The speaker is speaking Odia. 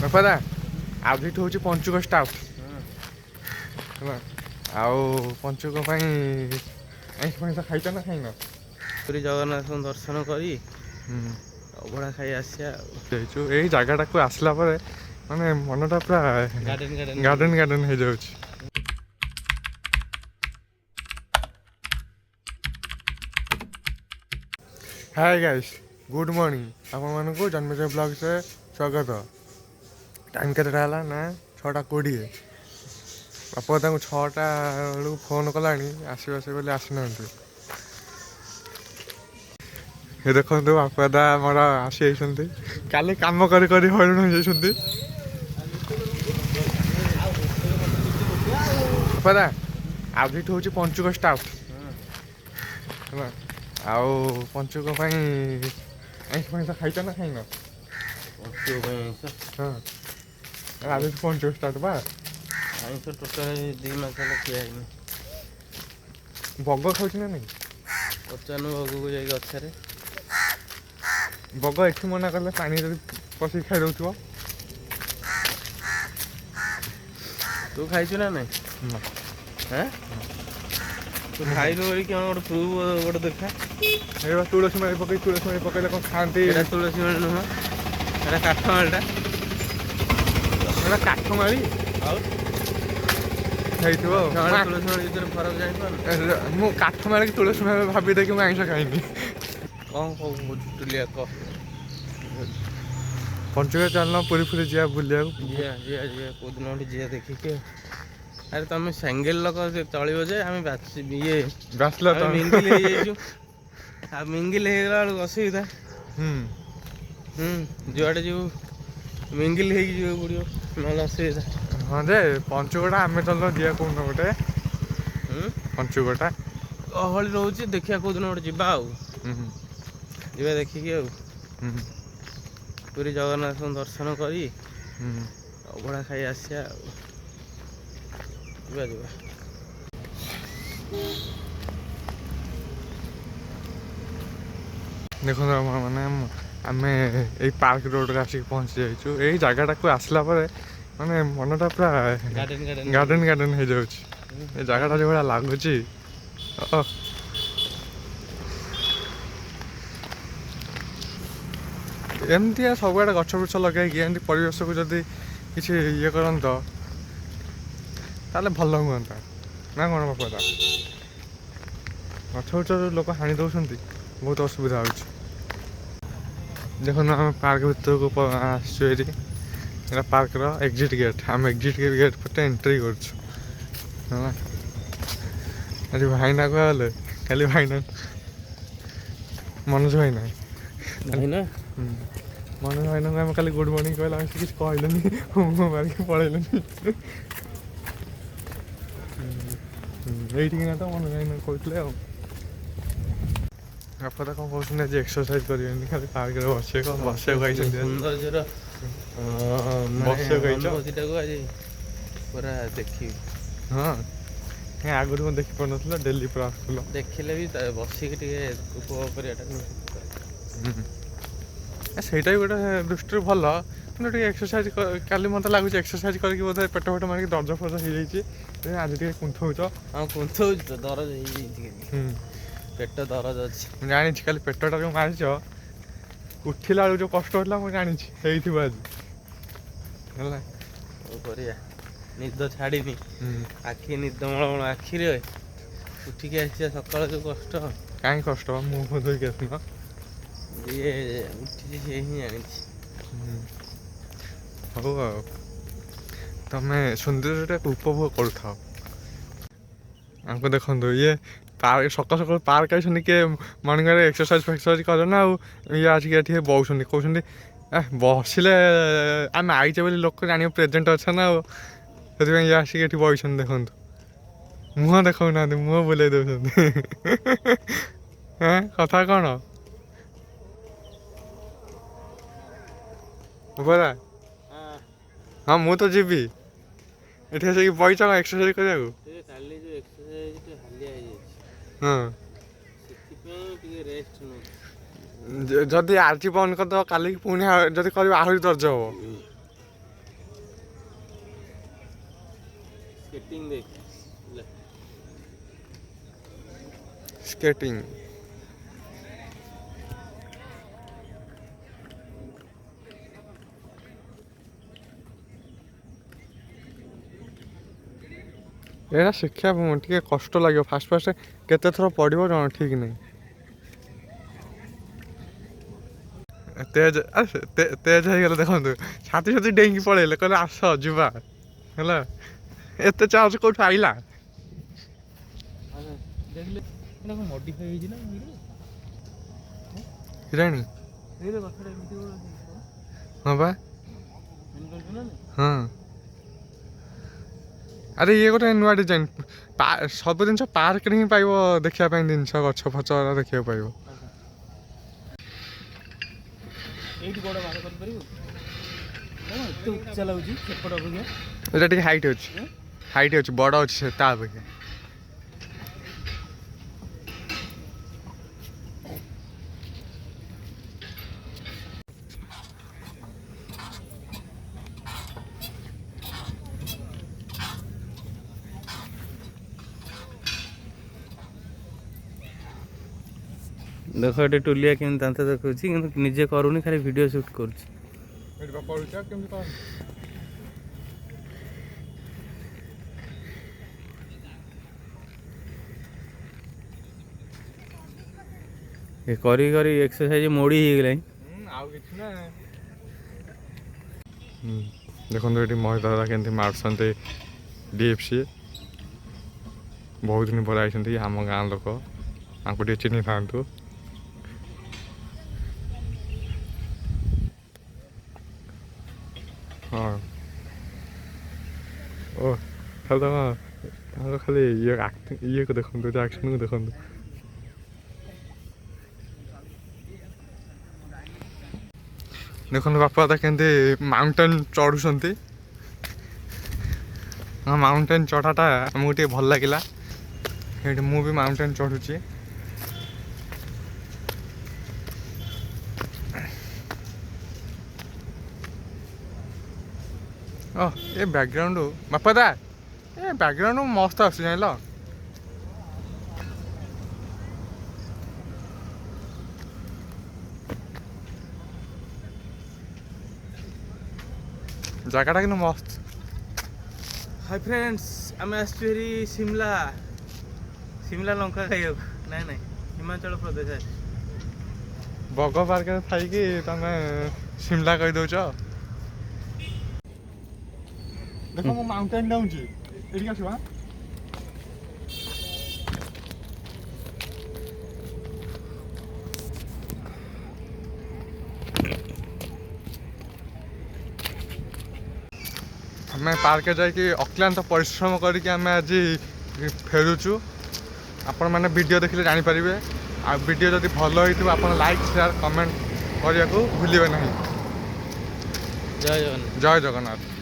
ବାପାଦା ଆଜିଠୁ ହେଉଛି ପଞ୍ଚୁକ ଷ୍ଟାର୍ଟ ହେଲା। ଆଉ ପଞ୍ଚୁକ ପାଇଁ ଆଇଁଷ ଫାଇଁଷ ଖାଇଛ ନା ଖାଇନ? ପୁରୀ ଜଗନ୍ନାଥଙ୍କୁ ଦର୍ଶନ କରି ଅଭଡ଼ା ଖାଇ ଆସିବା ଆଉ। ଯାଇଛୁ ଏଇ ଜାଗାଟାକୁ ଆସିଲା ପରେ ମାନେ ମନଟା ପୁରା ଗାର୍ଡେନ ଗାର୍ଡେନ ହେଇଯାଉଛି। ହାଏ ଗାଇସ୍, ଗୁଡ୍ ମର୍ଣ୍ଣିଂ। ଆପଣମାନଙ୍କୁ ଜନ୍ମଜୟ ବ୍ଲଗ୍ସରେ ସ୍ୱାଗତ। ଟାଇମ୍ କେତେଟା ହେଲା ନା 6:20। ବାପା ତାଙ୍କୁ 6ଟା ବେଳକୁ ଫୋନ୍ କଲାଣି ଆସିବେ ବୋଲି ଆସିନାହାନ୍ତି। ଏ ଦେଖନ୍ତୁ ବାପା ଦା ଆମର ଆସିଯାଇଛନ୍ତି। କାଲି କାମ କରି କରି ହଇରାଣ ହେଇଯାଇଛନ୍ତି। ବାପା ଆଜିଠୁ ହେଉଛି ପଞ୍ଚୁକ ଷ୍ଟାର୍ଟ ହେଲା। ଆଉ ପଞ୍ଚୁକ ପାଇଁ ଆଇଁଷ ଫାଇଁଷ ଖାଇଛ ନା ଖାଇନ? ପଞ୍ଚୁକ ପାଇଁ ଆଇଁଷ? ହଁ, ଆଜିଠୁ ପଞ୍ଚୁକ ଷ୍ଟାର୍ଟ ବା। ଆଇଁଷ ଟୋଟାଲି 2 ମାସ ହେଲା ଖିଆ ହେଇନି। ବଗ ଖାଉଛି ନା ନାଇଁ? ପଚାରୁନୁ ବଗକୁ ଯାଇକି ଗଛରେ। ବଗ ଏଠି ମନା କଲେ ପାଣିରେ ପଶିକି ଖାଇଦେଉଥିବ। ତୁ ଖାଇଛୁ ନା ନାଇଁ? ନା। ହାଁ? ତୁ ଖାଇନୁ ବୋଲି କ'ଣ ଗୋଟେ ପ୍ରୁଫ୍ ଗୋଟେ ଦେଖା। ଏଇ ତୁଳସୀ ମାଳି ପକେଇଲେ କ'ଣ ଖାଆନ୍ତି? ଏଇଟା ତୁଳସୀ ମାଳି ନୁହଁ, ଏଇଟା କାଠ ମାଳିଟା। ଏଇଟା କାଠ ମାଳି ଆଉ ହେଇଥିବ ଆଉ। ତୁଳସୀ ମାଳି ଭିତରେ ଫରକ ଜାଣିପାରୁନୁ? ମୁଁ କାଠ ମାଳିକି ତୁଳସୀ ମାଳି ଭାବି ଦେଇକି ମୁଁ ଆଇଁଷ ଖାଇନି। କ'ଣ କହୁଛୁ ଟୁଲିଆ କହ। ପଞ୍ଚୁକ ଚାଲୁନ ପୁରୀ ଫୁରୀ ଯିବା ବୁଲିବାକୁ। ଯିବା କେଉଁଦିନ ଗୋଟେ ଯିବା ଦେଖିକି। ଆରେ ତମେ ସିଙ୍ଗଲ ଲୋକ ଚଳିବ ଯେ ଆମେ ବ୍ୟାଚଲର ଆମେ ମିଙ୍ଗିଲ ହେଇଯାଇଛୁ। ଆଉ ମିଙ୍ଗିଲ ହେଇଗଲା ବେଳକୁ ଅସୁବିଧା। ଯୁଆଡ଼େ ଯିବୁ ମିଙ୍ଗିଲ ହେଇକି ଯିବାକୁ ପଡ଼ିବ, ନହେଲେ ଅସୁବିଧା। ହଁ ଯେ ପଞ୍ଚୁକଟା ଆମେ ଚାଲୁନ ଯିବା କୋଉଦିନ ଗୋଟେ। ପଞ୍ଚୁକଟା ଗହଳି ରହୁଛି, ଦେଖିବା କେଉଁଦିନ ଗୋଟେ ଯିବା ଆଉ। ଯିବା ଦେଖିକି ଆଉ। ପୁରୀ ଜଗନ୍ନାଥଙ୍କୁ ଦର୍ଶନ କରି ଅଭଡ଼ା ଖାଇ ଆସିବା ଆଉ। ଯିବା। ଦେଖନ୍ତୁ ମାନେ ଆମେ ଏଇ ପାର୍କ ରୋଡ଼ରେ ଆସିକି ପହଞ୍ଚି ଯାଇଛୁ। ଏଇ ଜାଗାଟାକୁ ଆସିଲା ପରେ ମାନେ ମନଟା ପୁରା ଗାର୍ଡେନ ଗାର୍ଡେନ ହେଇଯାଉଛି। ଏ ଜାଗାଟା ଯେଉଁଭଳିଆ ଲାଗୁଛି। ଏମିତିଆ ସବୁଆଡ଼େ ଗଛ ବୃଛ ଲଗାଇକି ଏମିତି ପରିବେଶକୁ ଯଦି କିଛି ଇଏ କରନ୍ତ ତାହେଲେ ଭଲ ହୁଅନ୍ତା ନା କ'ଣ ବାପା? ଗଛ ବୃଛ ଲୋକ ହାଣି ଦେଉଛନ୍ତି, ବହୁତ ଅସୁବିଧା ହେଉଛି। ଦେଖନ୍ତୁ ଆମେ ପାର୍କ ଭିତରକୁ ଆସିଛୁ। ଏଇଠି ଏଇଟା ପାର୍କର ଏକ୍ଜିଟ୍ ଗେଟ୍। ଆମେ ଏକ୍ଜିଟ୍ ଗେଟ୍ ପଟେ ଏଣ୍ଟ୍ରି କରୁଛୁ ହେଲା। ଆଜି ଭାଇନା କୁହାଗଲେ କାଲି ଭାଇନା ମନୋଜ ଭାଇନା ମନୋଜ ଭାଇନାଙ୍କୁ ଆମେ କାଲି ଗୁଡ଼ ମର୍ଣ୍ଣିଂ କହିଲା ଆମେ କିଛି କହିଲେନି, ମୁଁ ମାରିକି ପଳେଇଲେନି। ଏଇଠିକିନା ତ ମନୋଜ ଭାଇନା କହିଥିଲେ ଆଉ। ବାପା ତ କ'ଣ କହୁଛନ୍ତି ଆଜି ଏକ୍ସରସାଇଜ କରିବେନି, ଖାଲି ପାର୍କରେ ବସିବାକୁ ଆଇଛନ୍ତି। ସୌନ୍ଦର୍ଯ୍ୟର ଅନୁଭୂତିଟାକୁ ଆଜି ପୁରା ଦେଖିବି। ହଁ, ଆଗରୁ ମୁଁ ଦେଖିପାରୁନଥିଲା, ଡେଲି ପୁରା ଆସୁଥିଲ। ଦେଖିଲେ ବି ବସିକି ଟିକେ ଉପଭୋଗ କରିବାଟା ସେଇଟା ବି ଗୋଟେ ଦୃଷ୍ଟିରୁ ଭଲ, କିନ୍ତୁ ଟିକେ ଏକ୍ସରସାଇଜ କାଲି ମୋତେ ଲାଗୁଛି ଏକ୍ସରସାଇଜ କରିକି ବୋଧେ ପେଟ ଫେଟ ମାରିକି ଦରଜ ଫରଜ ହେଇଯାଇଛି। ଆଜି ଟିକେ କୁନ୍ଥଉଛ। ହଁ, କୁନ୍ଥଉଛି ତ, ଦରଜ ହେଇଯାଇଛି। ପେଟ ଦରଜ ଅଛି। ମୁଁ ଜାଣିଛି କାଲି ପେଟଟା ଯେଉଁ ମାରିଛ, ଉଠିଲା ବେଳକୁ ଯେଉଁ କଷ୍ଟ ହେଉଥିଲା ମୁଁ ଜାଣିଛି ହେଇଥିବ ଆଜି ହେଲା। କ'ଣ କରିବା, ନିଦ ଛାଡ଼ିନି। ଆଖି ନିଦମଳ ଆଖିରେ ଉଠିକି ଆସିବା ସକାଳ ଯେଉଁ କଷ୍ଟ। କାହିଁ କଷ୍ଟ? ମୁହଁ ଧୋଇକି ଆସିନ? ଯିଏ ଉଠିଛି ସିଏ ହିଁ ଜାଣିଛି। ହଉ ଆଉ ତମେ ସୌନ୍ଦର୍ଯ୍ୟଟାକୁ ଉପଭୋଗ କରୁଥାଅ। ଆମକୁ ଦେଖନ୍ତୁ, ଇଏ ପାର୍କ ସକାଳୁ ପାର୍କ ଆଇଛନ୍ତି, କିଏ ମର୍ଣ୍ଣିଂରେ ଏକ୍ସରସାଇଜ ଫେକ୍ସରସାଇଜ କରେ ନା। ଆଉ ଇଏ ଆସିକି ଏଠି ବଉଛନ୍ତି, କହୁଛନ୍ତି ବସିଲେ ଆମେ ଆଇଛେ ବୋଲି ଲୋକ ଜାଣିବ ପ୍ରେଜେଣ୍ଟ ଅଛ ନା। ଆଉ ସେଥିପାଇଁ ଇଏ ଆସିକି ଏଠି ବଇଛନ୍ତି। ଦେଖନ୍ତୁ ମୁହଁ ଦେଖାଉନାହାନ୍ତି, ମୁହଁ ବୁଲେଇ ଦେଉଛନ୍ତି। କଥା କ'ଣ ବରା? ହଁ, ମୁଁ ତ ଯିବି। ଏଠି ଆସିକି ବଇଛ ଏକ୍ସରସାଇଜ କରିବାକୁ। କାଲି ଯେଉଁ ଏକ୍ସରସାଇଜ ଟିକେ ହାଲିଆ ହେଇଯାଇଛି, ହଁ, ସେଥିପାଇଁ ଟିକେ ରେଷ୍ଟ ନେଉଛି। ଯଦି ଆଜି ବନ୍ଦ କରିଦେବ, କାଲିକି ପୁଣି ଯଦି କରିବ ଆହୁରି ଦର୍ଜ ହବ। स्केटिंग देख ले स्केटिंग एरा शिक्षा टे कष्ट लगे फास्ट फास्ट केते थर पड़ो जन ठीक नहीं तेज तेज हो गला देखो छाती छाती डेंगी पड़े कहले आस जुवा है एत चार्ज कौट आइला देख ले ना मॉडिफाई होई ना हिरानी ए रे बखड़े एमती हो हां बा ना हां अरे ये गोटे नुआ डिजाइन सब जिन पार्क ही पाइब देखा जिन गछ फच देखा पाइब एट बड़ बाहर कर परिबो ना एते उच्चा लागुची सेपट अपेक्षा एटा टिके हाइट अछि बड़ अछि ता अपेक्षा देख ये टुलिया केम दांत देखुची कि निजे करूनी खाली वीडियो शूट करछि एटा बा पड़ुचा केम कर ये करी करी एक्सरसाइज मोड़ी ही गेलै आउ किछ ना देखो ये महिला के मार्चंटे डीएफसी बहुत दिन पर आई आम गाँ लोक आपको चिन्ह था हाँ ओ खाली खाली ये को देखो एक्शन को देखो देखो बापा तो केंदे माउंटेन चढ़ुंट हाँ माउंटेन चढ़ाटा आमको टे भल लगिला ये मु भी माउंटेन चढ़ुची ये बैकग्राउंड बापा दा ये बैकग्राउंड मस्त आस जान जगटा कि मस्त हाय फ्रेंड्स आम आसरी शिमला शिमला लंका खाइबा ना ना हिमाचल प्रदेश बग पार्क थी तुम शिमला कही दौच देख मो माउंटेन डाउन ये आस आम पार्क जाकि अक्लांत परिश्रम करके आम आज फेरुचु आपण मैंने वीडियो देखिले जानीपारे आ वीडियो जदि भल हो आप लाइक शेयर कमेंट करने को भूलिए ना जय जगन्नाथ जय जगन्नाथ।